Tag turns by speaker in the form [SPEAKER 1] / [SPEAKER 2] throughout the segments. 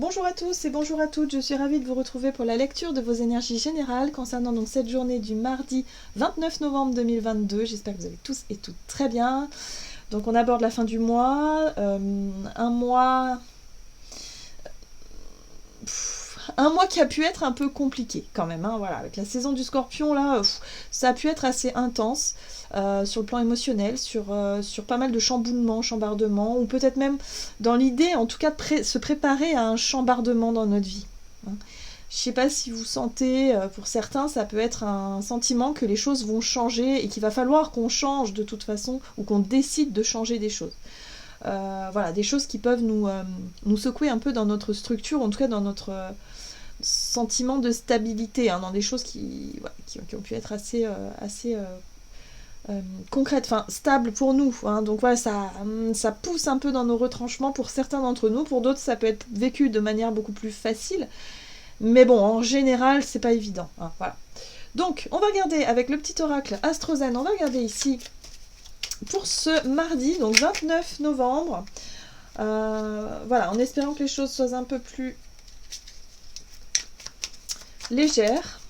[SPEAKER 1] Bonjour à tous et bonjour à toutes, je suis ravie de vous retrouver pour la lecture de vos énergies générales concernant donc cette journée du mardi 29 novembre 2022. J'espère que vous allez tous et toutes très bien. Donc on aborde la fin du mois, un mois qui a pu être un peu compliqué quand même, hein, voilà, avec la saison du Scorpion là, ça a pu être assez intense sur le plan émotionnel, sur pas mal de chamboulements, chambardements, ou peut-être même dans l'idée en tout cas de se préparer à un chambardement dans notre vie, hein. Je ne sais pas si vous sentez, pour certains, ça peut être un sentiment que les choses vont changer et qu'il va falloir qu'on change de toute façon ou qu'on décide de changer des choses. Voilà, des choses qui peuvent nous secouer un peu dans notre structure, en tout cas dans notre sentiment de stabilité, hein, dans des choses qui ont pu être assez concrètes, enfin stables pour nous, hein. Donc voilà, ça pousse un peu dans nos retranchements pour certains d'entre nous, pour d'autres ça peut être vécu de manière beaucoup plus facile, mais bon, en général c'est pas évident, hein, voilà. Donc on va regarder avec le petit oracle Astrozen, on va regarder ici pour ce mardi, donc 29 novembre. Voilà, en espérant que les choses soient un peu plus légères,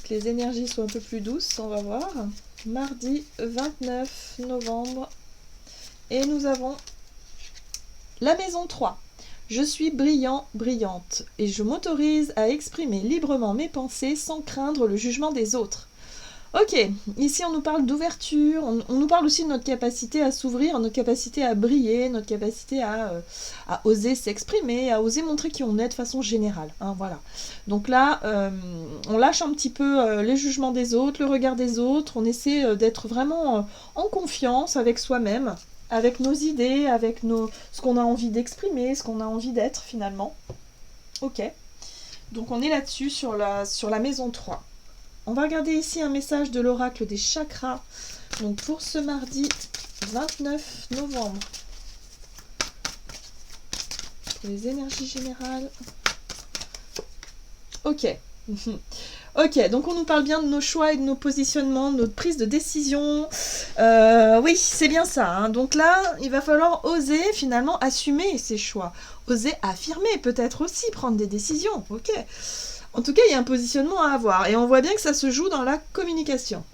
[SPEAKER 1] que les énergies soient un peu plus douces, on va voir. Mardi 29 novembre. Et nous avons la maison 3. Je suis brillant, brillante, et je m'autorise à exprimer librement mes pensées sans craindre le jugement des autres. Ok, ici on nous parle d'ouverture, on nous parle aussi de notre capacité à s'ouvrir, notre capacité à briller, notre capacité à oser s'exprimer, à oser montrer qui on est de façon générale, hein, voilà. Donc là, on lâche un petit peu les jugements des autres, le regard des autres, on essaie d'être vraiment en confiance avec soi-même, avec nos idées, avec ce qu'on a envie d'exprimer, ce qu'on a envie d'être finalement. Ok, donc on est là-dessus sur la maison 3. On va regarder ici un message de l'oracle des chakras, donc pour ce mardi 29 novembre. Pour les énergies générales. Ok. Ok, donc on nous parle bien de nos choix et de nos positionnements, de notre prise de décision. Oui, c'est bien ça, hein. Donc là, il va falloir oser finalement assumer ses choix. Oser affirmer, peut-être aussi prendre des décisions. Ok. En tout cas, il y a un positionnement à avoir. Et on voit bien que ça se joue dans la communication.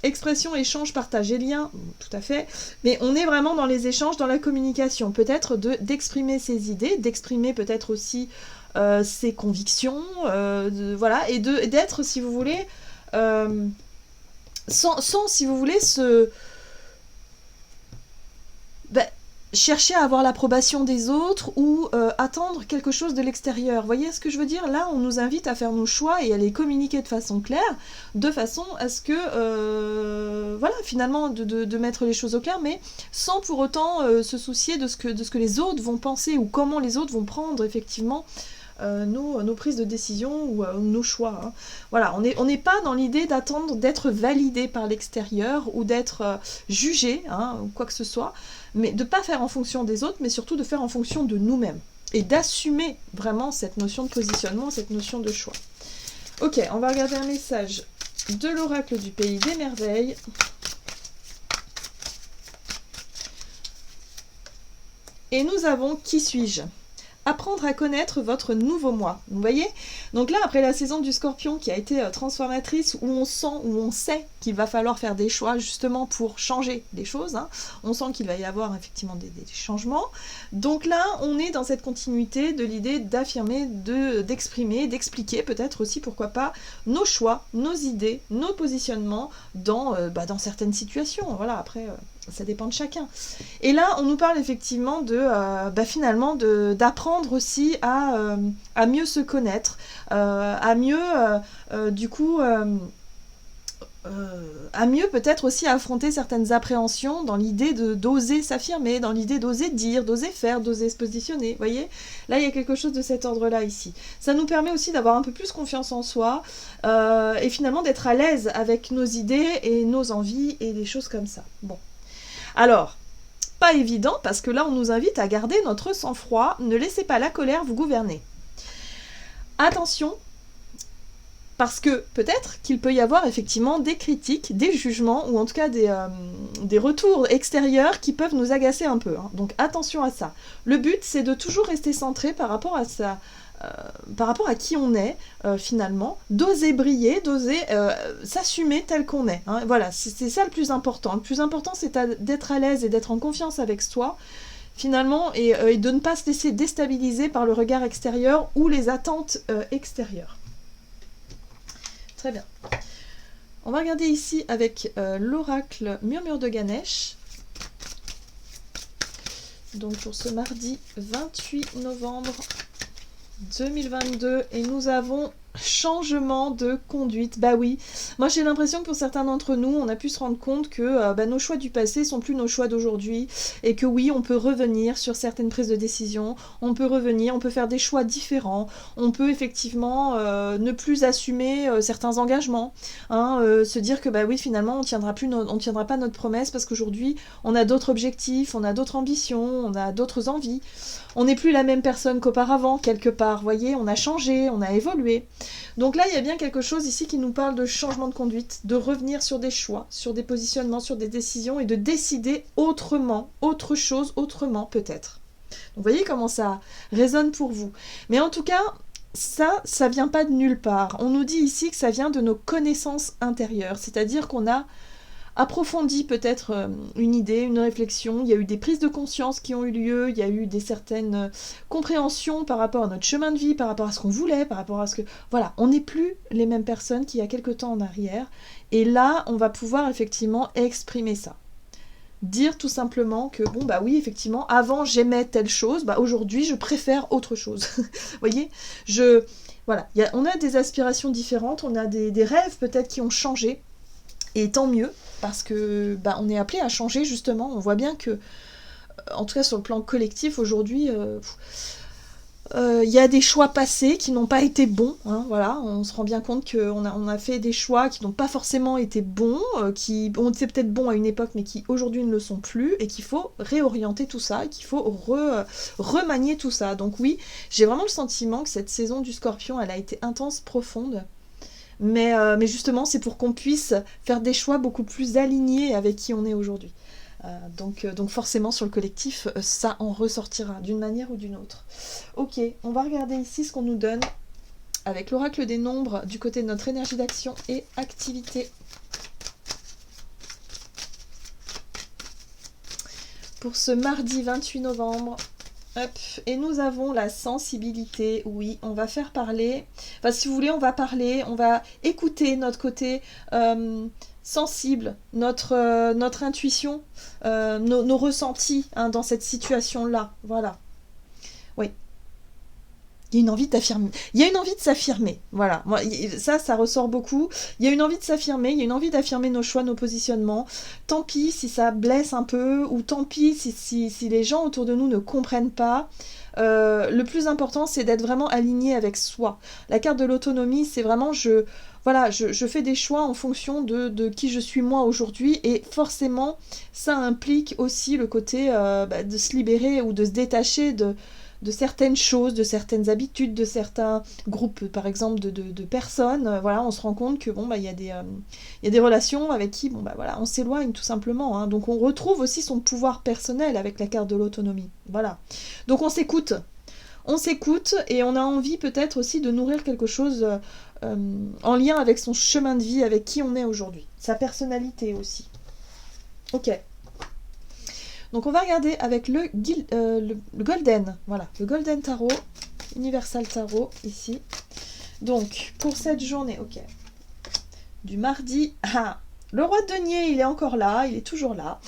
[SPEAKER 1] Expression, échange, partage et lien, tout à fait. Mais on est vraiment dans les échanges, dans la communication. Peut-être d'exprimer ses idées, d'exprimer peut-être aussi ses convictions, voilà, et d'être, si vous voulez, sans, si vous voulez, chercher à avoir l'approbation des autres ou attendre quelque chose de l'extérieur. Vous voyez ce que je veux dire? Là, on nous invite à faire nos choix et à les communiquer de façon claire, de façon à ce que, voilà, finalement, de mettre les choses au clair, mais sans pour autant se soucier de ce que les autres vont penser ou comment les autres vont prendre, effectivement, nos prises de décision ou nos choix, hein. Voilà, on n'est pas dans l'idée d'attendre d'être validé par l'extérieur ou d'être jugé, hein, ou quoi que ce soit, mais de ne pas faire en fonction des autres, mais surtout de faire en fonction de nous-mêmes et d'assumer vraiment cette notion de positionnement, cette notion de choix. Ok, on va regarder un message de l'oracle du pays des merveilles. Et nous avons Qui suis-je ? Apprendre à connaître votre nouveau moi. Vous voyez? Donc là, après la saison du Scorpion qui a été transformatrice, où on sait qu'il va falloir faire des choix justement pour changer les choses, hein. On sent qu'il va y avoir effectivement des changements. Donc là, on est dans cette continuité de l'idée d'affirmer, d'exprimer, d'expliquer peut-être aussi, pourquoi pas, nos choix, nos idées, nos positionnements dans certaines situations. Voilà, après... ça dépend de chacun. Et là, on nous parle effectivement finalement d'apprendre aussi à mieux se connaître, à mieux, à mieux peut-être aussi affronter certaines appréhensions dans l'idée d'oser s'affirmer, dans l'idée d'oser dire, d'oser faire, d'oser se positionner. Vous voyez ? Là, il y a quelque chose de cet ordre-là ici. Ça nous permet aussi d'avoir un peu plus confiance en soi et finalement d'être à l'aise avec nos idées et nos envies et des choses comme ça. Bon. Alors, pas évident parce que là on nous invite à garder notre sang-froid, ne laissez pas la colère vous gouverner. Attention, Parce que peut-être qu'il peut y avoir effectivement des critiques, des jugements, ou en tout cas des retours extérieurs qui peuvent nous agacer un peu. Hein. Donc attention à ça. Le but, c'est de toujours rester centré par rapport à ça. Par rapport à qui on est finalement, d'oser briller, d'oser s'assumer tel qu'on est. Hein. Voilà, c'est ça le plus important. Le plus important, c'est d'être à l'aise et d'être en confiance avec soi, finalement, et de ne pas se laisser déstabiliser par le regard extérieur ou les attentes extérieures. Très bien. On va regarder ici avec l'oracle Murmure de Ganesh. Donc pour ce mardi 28 novembre 2022, et nous avons changement de conduite. Bah oui, moi j'ai l'impression que pour certains d'entre nous, on a pu se rendre compte que nos choix du passé sont plus nos choix d'aujourd'hui, et que oui, on peut revenir sur certaines prises de décision, on peut revenir, on peut faire des choix différents, on peut effectivement ne plus assumer certains engagements, hein, se dire que bah oui, finalement on tiendra pas notre promesse parce qu'aujourd'hui on a d'autres objectifs, on a d'autres ambitions, on a d'autres envies. On n'est plus la même personne qu'auparavant, quelque part, voyez, on a changé, on a évolué. Donc là, il y a bien quelque chose ici qui nous parle de changement de conduite, de revenir sur des choix, sur des positionnements, sur des décisions, et de décider autrement, autre chose, autrement peut-être. Donc vous voyez comment ça résonne pour vous. Mais en tout cas, ça vient pas de nulle part. On nous dit ici que ça vient de nos connaissances intérieures, c'est-à-dire qu'on a approfondit peut-être une idée, une réflexion, il y a eu des prises de conscience qui ont eu lieu, il y a eu des certaines compréhensions par rapport à notre chemin de vie, par rapport à ce qu'on voulait, par rapport à ce que... Voilà, on n'est plus les mêmes personnes qu'il y a quelque temps en arrière, et là, on va pouvoir effectivement exprimer ça. Dire tout simplement que, bon, bah oui, effectivement, avant j'aimais telle chose, bah aujourd'hui je préfère autre chose. Vous voyez, voilà, on a des aspirations différentes, on a des rêves peut-être qui ont changé, et tant mieux, parce que on est appelé à changer justement. On voit bien que, en tout cas sur le plan collectif aujourd'hui, y a des choix passés qui n'ont pas été bons. Hein, voilà, on se rend bien compte qu'on a fait des choix qui n'ont pas forcément été bons, qui ont été peut-être bons à une époque, mais qui aujourd'hui ne le sont plus, et qu'il faut réorienter tout ça, et qu'il faut remanier tout ça. Donc oui, j'ai vraiment le sentiment que cette saison du Scorpion, elle a été intense, profonde. Mais justement, c'est pour qu'on puisse faire des choix beaucoup plus alignés avec qui on est aujourd'hui. Donc forcément, sur le collectif, ça en ressortira d'une manière ou d'une autre. Ok, on va regarder ici ce qu'on nous donne avec l'oracle des nombres du côté de notre énergie d'action et activité. Pour ce mardi 28 novembre... Hop. Et nous avons la sensibilité, oui, on va faire parler, enfin si vous voulez on va parler, on va écouter notre côté sensible, notre intuition, nos ressentis hein, dans cette situation-là, voilà. Oui. Il y a une envie d'affirmer. Il y a une envie de s'affirmer. Voilà. Moi, ça ressort beaucoup. Il y a une envie de s'affirmer. Il y a une envie d'affirmer nos choix, nos positionnements. Tant pis si ça blesse un peu, ou tant pis si les gens autour de nous ne comprennent pas. Le plus important, c'est d'être vraiment aligné avec soi. La carte de l'autonomie, c'est vraiment je fais des choix en fonction de qui je suis moi aujourd'hui, et forcément, ça implique aussi le côté de se libérer ou de se détacher de certaines choses, de certaines habitudes, de certains groupes, par exemple, de personnes. Voilà, on se rend compte que il y a des relations avec qui on s'éloigne tout simplement. Hein. Donc on retrouve aussi son pouvoir personnel avec la carte de l'autonomie. Voilà. Donc on s'écoute et on a envie peut-être aussi de nourrir quelque chose en lien avec son chemin de vie, avec qui on est aujourd'hui. Sa personnalité aussi. Ok. Donc on va regarder avec le Golden, voilà, le Golden Tarot, Universal Tarot, ici. Donc, pour cette journée, ok, du mardi, le roi de denier, il est encore là, il est toujours là.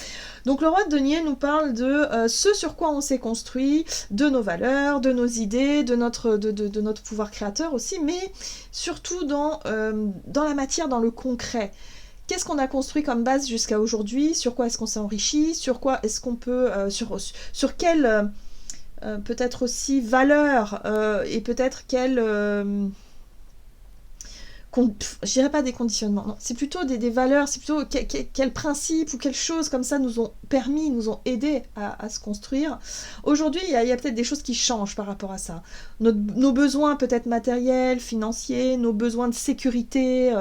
[SPEAKER 1] Donc le roi de denier nous parle de ce sur quoi on s'est construit, de nos valeurs, de nos idées, de notre pouvoir créateur aussi, mais surtout dans la matière, dans le concret. Qu'est-ce qu'on a construit comme base jusqu'à aujourd'hui? Sur quoi est-ce qu'on s'est enrichi? Sur quoi est-ce qu'on peut... sur quelle peut-être aussi valeur et peut-être quelle... je dirais pas des conditionnements, non, c'est plutôt des valeurs, c'est plutôt quel principe ou quelle chose comme ça nous ont permis, nous ont aidés à se construire. Aujourd'hui, il y a peut-être des choses qui changent par rapport à ça. Nos besoins peut-être matériels, financiers, nos besoins de sécurité,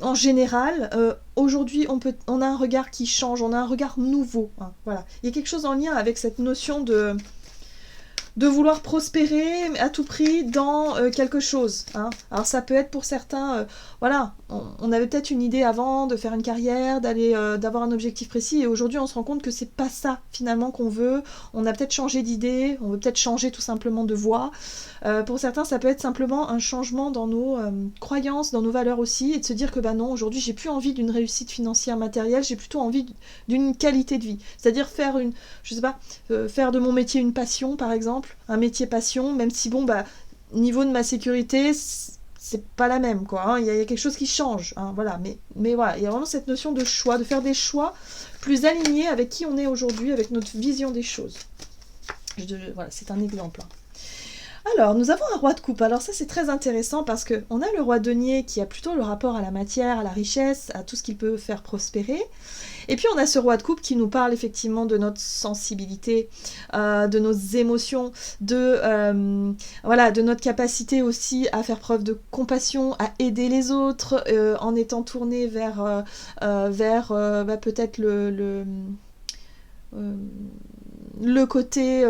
[SPEAKER 1] en général, aujourd'hui, on a un regard qui change, on a un regard nouveau. Hein, voilà. Il y a quelque chose en lien avec cette notion de vouloir prospérer à tout prix dans quelque chose. Hein. Alors ça peut être pour certains, voilà, on avait peut-être une idée avant de faire une carrière, d'avoir un objectif précis, et aujourd'hui on se rend compte que c'est pas ça finalement qu'on veut. On a peut-être changé d'idée, on veut peut-être changer tout simplement de voie. Pour certains, ça peut être simplement un changement dans nos croyances, dans nos valeurs aussi, et de se dire que bah non, aujourd'hui j'ai plus envie d'une réussite financière matérielle, j'ai plutôt envie d'une qualité de vie. C'est-à-dire faire faire de mon métier une passion par exemple, un métier passion, même si bon bah niveau de ma sécurité c'est pas la même quoi, hein. Il y a quelque chose qui change, hein, voilà, mais voilà, il y a vraiment cette notion de choix, de faire des choix plus alignés avec qui on est aujourd'hui, avec notre vision des choses. Voilà, c'est un exemple. Hein. Alors, nous avons un roi de coupe. Alors ça, c'est très intéressant parce qu'on a le roi denier qui a plutôt le rapport à la matière, à la richesse, à tout ce qu'il peut faire prospérer. Et puis on a ce roi de coupe qui nous parle effectivement de notre sensibilité, de nos émotions, de notre capacité aussi à faire preuve de compassion, à aider les autres, en étant tourné vers peut-être le côté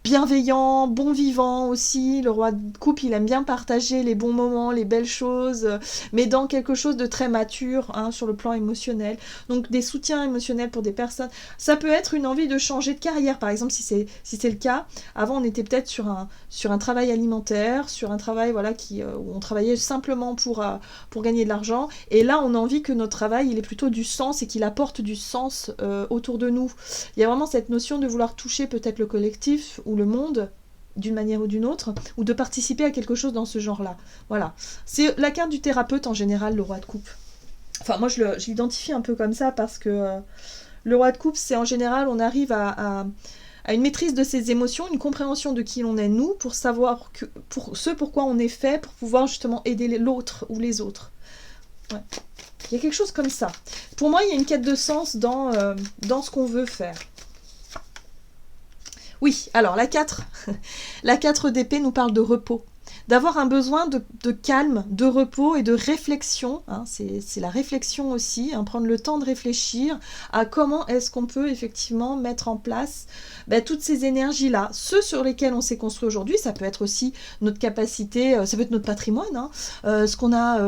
[SPEAKER 1] bienveillant, bon vivant aussi. Le roi de coupe, il aime bien partager les bons moments, les belles choses, mais dans quelque chose de très mature, hein, sur le plan émotionnel. Donc des soutiens émotionnels pour des personnes. Ça peut être une envie de changer de carrière, par exemple, si c'est le cas. Avant, on était peut-être sur un travail alimentaire, sur un travail voilà, où on travaillait simplement pour gagner de l'argent. Et là, on a envie que notre travail, il ait plutôt du sens et qu'il apporte du sens autour de nous. Il y a vraiment cette notion de vouloir toucher peut-être le collectif ou le monde d'une manière ou d'une autre, ou de participer à quelque chose dans ce genre-là. Voilà. C'est la carte du thérapeute en général, le roi de coupe. Enfin, moi, je l'identifie un peu comme ça parce que le roi de coupe, c'est en général, on arrive à une maîtrise de ses émotions, une compréhension de qui l'on est nous, pour savoir pourquoi on est fait, pour pouvoir justement aider l'autre ou les autres. Ouais. Il y a quelque chose comme ça. Pour moi, il y a une quête de sens dans ce qu'on veut faire. Oui, alors la 4 d'épée nous parle de repos. D'avoir un besoin de calme, de repos et de réflexion. Hein, c'est la réflexion aussi, hein, prendre le temps de réfléchir à comment est-ce qu'on peut effectivement mettre en place toutes ces énergies-là. Ceux sur lesquels on s'est construit aujourd'hui, ça peut être aussi notre capacité, ça peut être notre patrimoine, hein, ce qu'on a,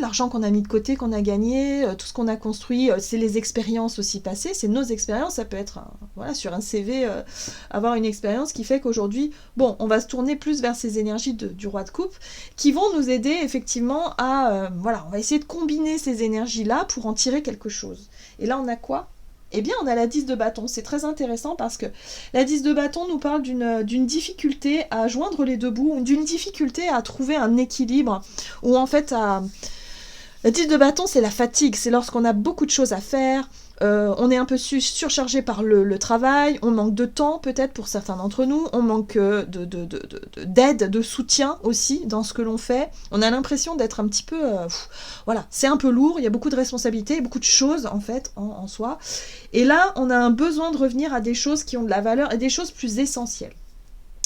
[SPEAKER 1] l'argent qu'on a mis de côté, qu'on a gagné, tout ce qu'on a construit, c'est les expériences aussi passées, c'est nos expériences, ça peut être sur un CV, avoir une expérience qui fait qu'aujourd'hui, bon, on va se tourner plus vers ces énergies du roi de coupe, qui vont nous aider effectivement à... on va essayer de combiner ces énergies-là pour en tirer quelque chose. Et là, on a quoi ? Eh bien, on a la 10 de bâton. C'est très intéressant parce que la 10 de bâton nous parle d'une difficulté à joindre les deux bouts, d'une difficulté à trouver un équilibre, ou en fait La 10 de bâton, c'est la fatigue, c'est lorsqu'on a beaucoup de choses à faire, on est un peu surchargé par le travail, on manque de temps peut-être pour certains d'entre nous, on manque d'aide, de soutien aussi dans ce que l'on fait. On a l'impression d'être un petit peu... c'est un peu lourd, il y a beaucoup de responsabilités, beaucoup de choses en fait en soi. Et là, on a un besoin de revenir à des choses qui ont de la valeur et des choses plus essentielles.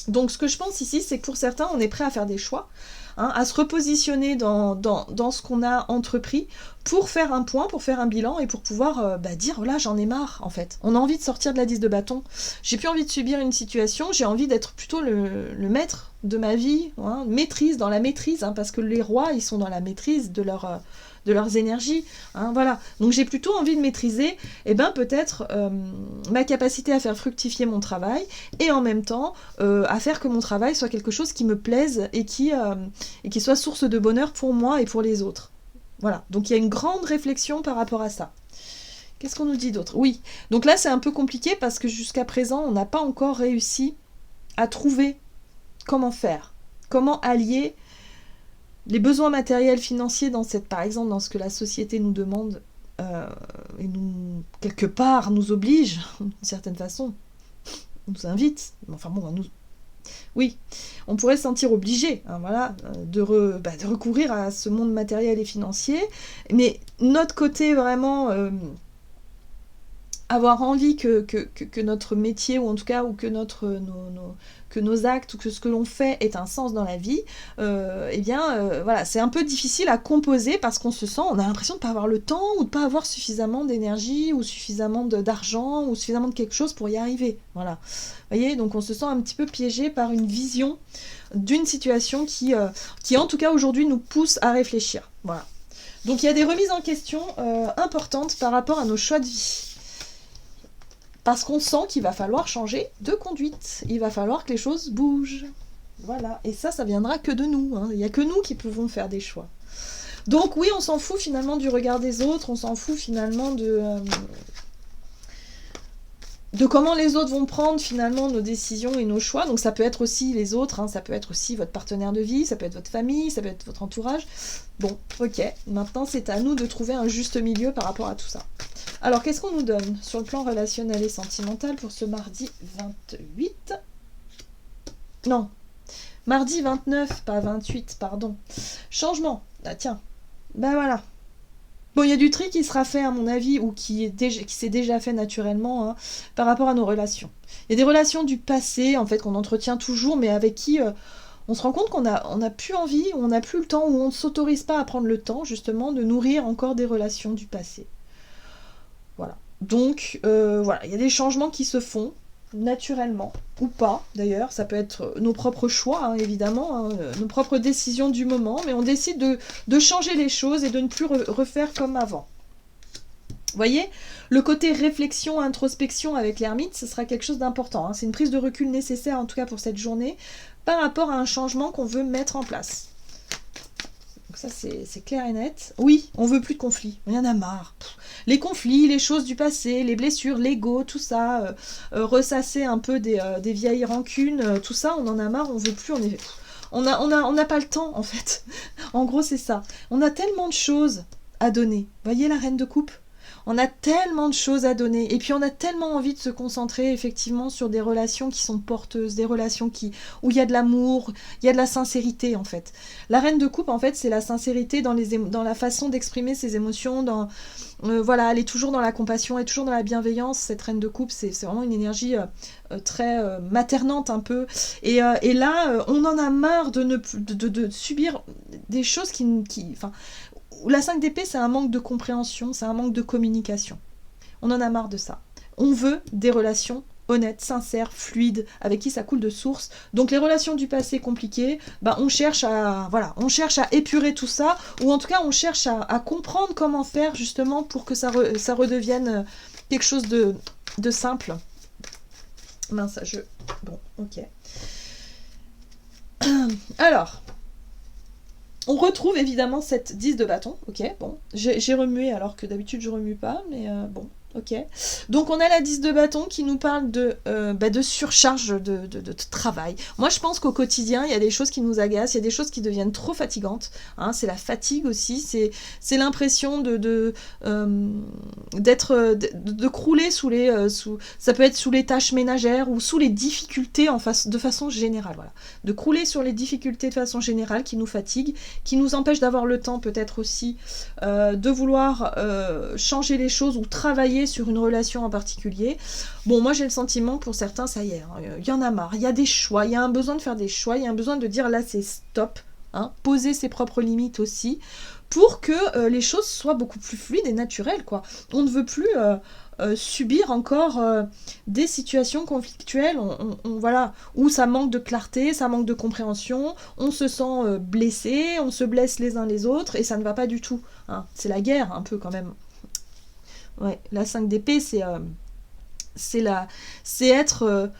[SPEAKER 1] Donc ce que je pense ici, c'est que pour certains, on est prêt à faire des choix, à se repositionner dans ce qu'on a entrepris pour faire un point, pour faire un bilan et pour pouvoir dire là j'en ai marre en fait. On a envie de sortir de la 10 de bâton. J'ai plus envie de subir une situation, j'ai envie d'être plutôt le maître de ma vie, maîtrise, dans la maîtrise, parce que les rois ils sont dans la maîtrise de leurs énergies, voilà. Donc j'ai plutôt envie de maîtriser peut-être ma capacité à faire fructifier mon travail et en même temps à faire que mon travail soit quelque chose qui me plaise et qui soit source de bonheur pour moi et pour les autres. Voilà, donc il y a une grande réflexion par rapport à ça. Qu'est-ce qu'on nous dit d'autre ? Oui, donc là c'est un peu compliqué parce que jusqu'à présent on n'a pas encore réussi à trouver comment faire, comment allier les besoins matériels, financiers par exemple dans ce que la société nous demande et nous, quelque part, nous oblige, d'une certaine façon, nous invite, enfin bon, Oui, on pourrait se sentir obligé, hein, voilà, de recourir à ce monde matériel et financier, mais notre côté vraiment... avoir envie que notre métier, ou en tout cas, ou que que nos actes, ou que ce que l'on fait ait un sens dans la vie, voilà, c'est un peu difficile à composer parce qu'on se sent, on a l'impression de ne pas avoir le temps, ou de ne pas avoir suffisamment d'énergie, ou suffisamment d'argent, ou suffisamment de quelque chose pour y arriver. Voilà. Vous voyez, donc on se sent un petit peu piégé par une vision d'une situation qui en tout cas aujourd'hui nous pousse à réfléchir. Voilà. Donc il y a des remises en question importantes par rapport à nos choix de vie. Parce qu'on sent qu'il va falloir changer de conduite. Il va falloir que les choses bougent. Voilà. Et ça viendra que de nous. Hein. Il n'y a que nous qui pouvons faire des choix. Donc oui, on s'en fout finalement du regard des autres. On s'en fout finalement de comment les autres vont prendre finalement nos décisions et nos choix. Donc ça peut être aussi les autres. Hein. Ça peut être aussi votre partenaire de vie. Ça peut être votre famille. Ça peut être votre entourage. Bon, ok. Maintenant, c'est à nous de trouver un juste milieu par rapport à tout ça. Alors, qu'est-ce qu'on nous donne sur le plan relationnel et sentimental pour ce mardi 28 ? Non, mardi 29, pas 28, pardon. Changement. Ah tiens, ben voilà. Bon, il y a du tri qui sera fait, à mon avis, ou qui s'est déjà fait naturellement, hein, par rapport à nos relations. Il y a des relations du passé, en fait, qu'on entretient toujours, mais avec qui... on se rend compte qu'on a plus envie, ou on n'a plus le temps, ou on ne s'autorise pas à prendre le temps, justement, de nourrir encore des relations du passé. Voilà. Donc, voilà, il y a des changements qui se font, naturellement, ou pas, d'ailleurs. Ça peut être nos propres choix, hein, évidemment, hein, nos propres décisions du moment, mais on décide de changer les choses et de ne plus refaire comme avant. Vous voyez, le côté réflexion, introspection avec l'ermite, ce sera quelque chose d'important. Hein. C'est une prise de recul nécessaire, en tout cas pour cette journée, par rapport à un changement qu'on veut mettre en place. Donc ça, c'est clair et net. Oui, on veut plus de conflits. Il y en a marre. Les conflits, les choses du passé, les blessures, l'ego, tout ça, ressasser un peu des vieilles rancunes, tout ça, on en a marre, on veut plus, on n'a pas le temps, en fait. En gros, c'est ça. On a tellement de choses à donner. Voyez la reine de coupe ? On a tellement de choses à donner. Et puis on a tellement envie de se concentrer effectivement sur des relations qui sont porteuses, des relations où il y a de l'amour, il y a de la sincérité en fait. La reine de coupe en fait c'est la sincérité dans la façon d'exprimer ses émotions, voilà, elle est toujours dans la compassion, elle est toujours dans la bienveillance. Cette reine de coupe c'est vraiment une énergie très maternante un peu. Et là on en a marre de subir des choses enfin, la 5 d'épée, c'est un manque de compréhension, c'est un manque de communication. On en a marre de ça. On veut des relations honnêtes, sincères, fluides, avec qui ça coule de source. Donc les relations du passé compliquées, on cherche à épurer tout ça, ou en tout cas on cherche à comprendre comment faire justement pour que ça redevienne quelque chose de simple. Mince, bon, ok. Alors... on retrouve évidemment cette 10 de bâton, ok, bon, j'ai remué alors que d'habitude je remue pas, mais bon, ok. Donc on a la 10 de bâton qui nous parle de surcharge de travail. Moi je pense qu'au quotidien, il y a des choses qui nous agacent, il y a des choses qui deviennent trop fatigantes, hein, c'est la fatigue aussi, c'est l'impression de crouler ça peut être sous les tâches ménagères ou sous les difficultés de façon générale, voilà. De crouler sur les difficultés de façon générale qui nous fatiguent, qui nous empêchent d'avoir le temps peut-être aussi de vouloir changer les choses ou travailler sur une relation en particulier. Bon, moi j'ai le sentiment que pour certains, ça y est, il y en a marre, il y a des choix, il y a un besoin de faire des choix, il y a un besoin de dire là c'est stop, hein, poser ses propres limites aussi, pour que les choses soient beaucoup plus fluides et naturelles, quoi. On ne veut plus subir encore des situations conflictuelles, voilà, où ça manque de clarté, ça manque de compréhension, on se sent blessé, on se blesse les uns les autres, et ça ne va pas du tout. Hein. C'est la guerre, un peu, quand même. Ouais, la 5 d'épée, c'est être...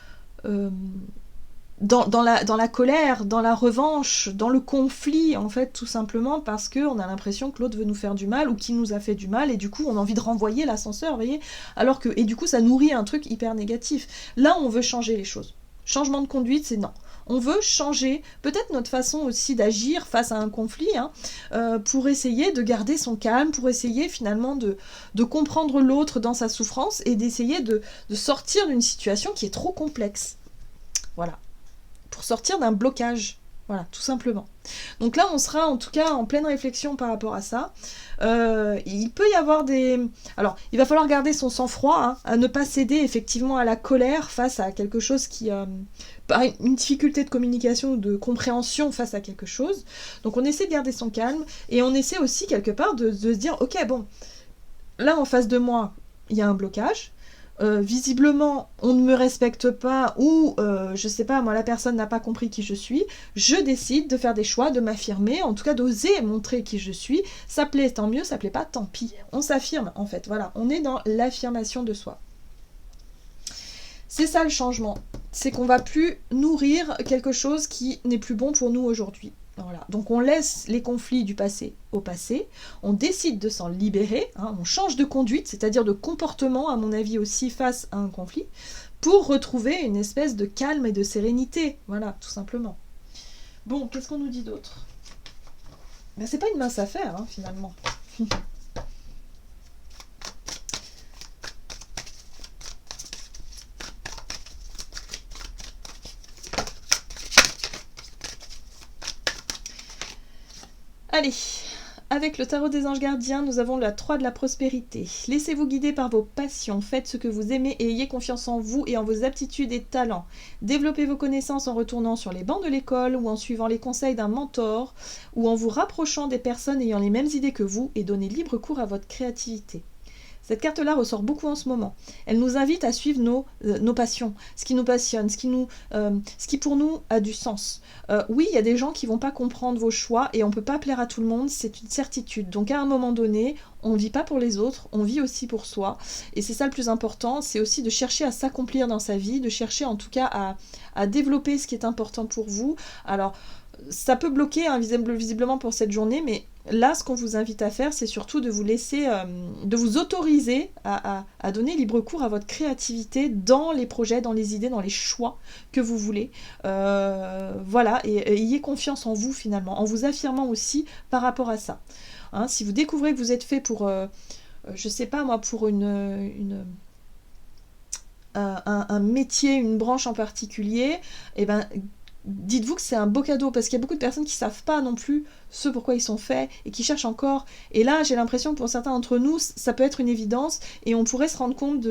[SPEAKER 1] dans la colère, dans la revanche, dans le conflit, en fait, tout simplement parce qu'on a l'impression que l'autre veut nous faire du mal ou qu'il nous a fait du mal, et du coup, on a envie de renvoyer l'ascenseur, vous voyez, et du coup, ça nourrit un truc hyper négatif. Là, on veut changer les choses. Changement de conduite, c'est non. On veut changer peut-être notre façon aussi d'agir face à un conflit, hein, pour essayer de garder son calme, pour essayer finalement de comprendre l'autre dans sa souffrance et d'essayer de sortir d'une situation qui est trop complexe. Voilà. pour sortir d'un blocage. Voilà, tout simplement. Donc là, on sera en tout cas en pleine réflexion par rapport à ça. Il peut y avoir des... Alors, il va falloir garder son sang-froid, hein, à ne pas céder effectivement à la colère face à quelque chose qui... par une difficulté de communication ou de compréhension face à quelque chose. Donc on essaie de garder son calme et on essaie aussi quelque part de se dire, ok, bon, là en face de moi, il y a un blocage. Visiblement, on ne me respecte pas ou, je sais pas, moi, la personne n'a pas compris qui je suis. Je décide de faire des choix, de m'affirmer, en tout cas d'oser montrer qui je suis. Ça plaît, tant mieux, ça plaît pas, tant pis. On s'affirme, en fait, voilà. On est dans l'affirmation de soi. C'est ça le changement. C'est qu'on va plus nourrir quelque chose qui n'est plus bon pour nous aujourd'hui. Voilà. Donc on laisse les conflits du passé au passé, on décide de s'en libérer, hein, on change de conduite, c'est-à-dire de comportement, à mon avis aussi, face à un conflit, pour retrouver une espèce de calme et de sérénité. Voilà, tout simplement. Bon, qu'est-ce qu'on nous dit d'autre? Ben, c'est pas une mince affaire, hein, finalement. Allez, avec le tarot des anges gardiens, nous avons la 3 de la prospérité. Laissez-vous guider par vos passions, faites ce que vous aimez et ayez confiance en vous et en vos aptitudes et talents. Développez vos connaissances en retournant sur les bancs de l'école ou en suivant les conseils d'un mentor ou en vous rapprochant des personnes ayant les mêmes idées que vous et donnez libre cours à votre créativité. Cette carte-là ressort beaucoup en ce moment. Elle nous invite à suivre nos passions, ce qui nous passionne, ce qui pour nous a du sens. Oui, il y a des gens qui vont pas comprendre vos choix et on peut pas plaire à tout le monde, c'est une certitude. Donc à un moment donné, on vit pas pour les autres, on vit aussi pour soi. Et c'est ça le plus important, c'est aussi de chercher à s'accomplir dans sa vie, de chercher en tout cas à développer ce qui est important pour vous. Alors, ça peut bloquer hein, visiblement pour cette journée, mais là, ce qu'on vous invite à faire, c'est surtout de vous laisser, de vous autoriser à donner libre cours à votre créativité dans les projets, dans les idées, dans les choix que vous voulez. Voilà, et ayez confiance en vous finalement, en vous affirmant aussi par rapport à ça. Hein, si vous découvrez que vous êtes fait pour, je sais pas moi, pour un métier, une branche en particulier, et ben dites-vous que c'est un beau cadeau parce qu'il y a beaucoup de personnes qui savent pas non plus ce pourquoi ils sont faits et qui cherchent encore. Et là, j'ai l'impression que pour certains d'entre nous, ça peut être une évidence et on pourrait se rendre compte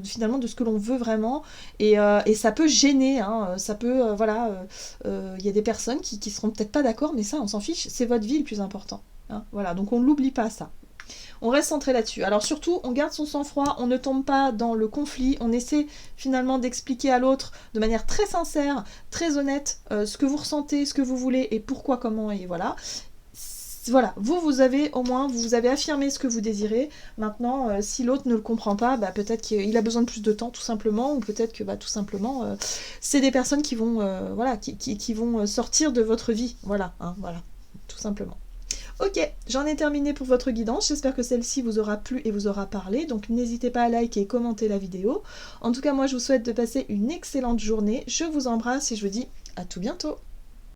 [SPEAKER 1] finalement de ce que l'on veut vraiment. Et ça peut gêner, hein, ça peut, voilà, y a des personnes qui seront peut-être pas d'accord, mais ça, on s'en fiche, c'est votre vie le plus important. Hein, voilà, donc on l'oublie pas ça. On reste centré là-dessus. Alors surtout, on garde son sang-froid, on ne tombe pas dans le conflit, on essaie finalement d'expliquer à l'autre de manière très sincère, très honnête, ce que vous ressentez, ce que vous voulez et pourquoi, comment, et voilà. Voilà, vous avez au moins, vous avez affirmé ce que vous désirez. Maintenant, si l'autre ne le comprend pas, bah, peut-être qu'il a besoin de plus de temps tout simplement, ou peut-être que bah, tout simplement, c'est des personnes qui vont, voilà, qui vont sortir de votre vie. Voilà, hein, voilà, tout simplement. Ok, j'en ai terminé pour votre guidance, j'espère que celle-ci vous aura plu et vous aura parlé, donc n'hésitez pas à liker et commenter la vidéo. En tout cas, moi je vous souhaite de passer une excellente journée, je vous embrasse et je vous dis à tout bientôt.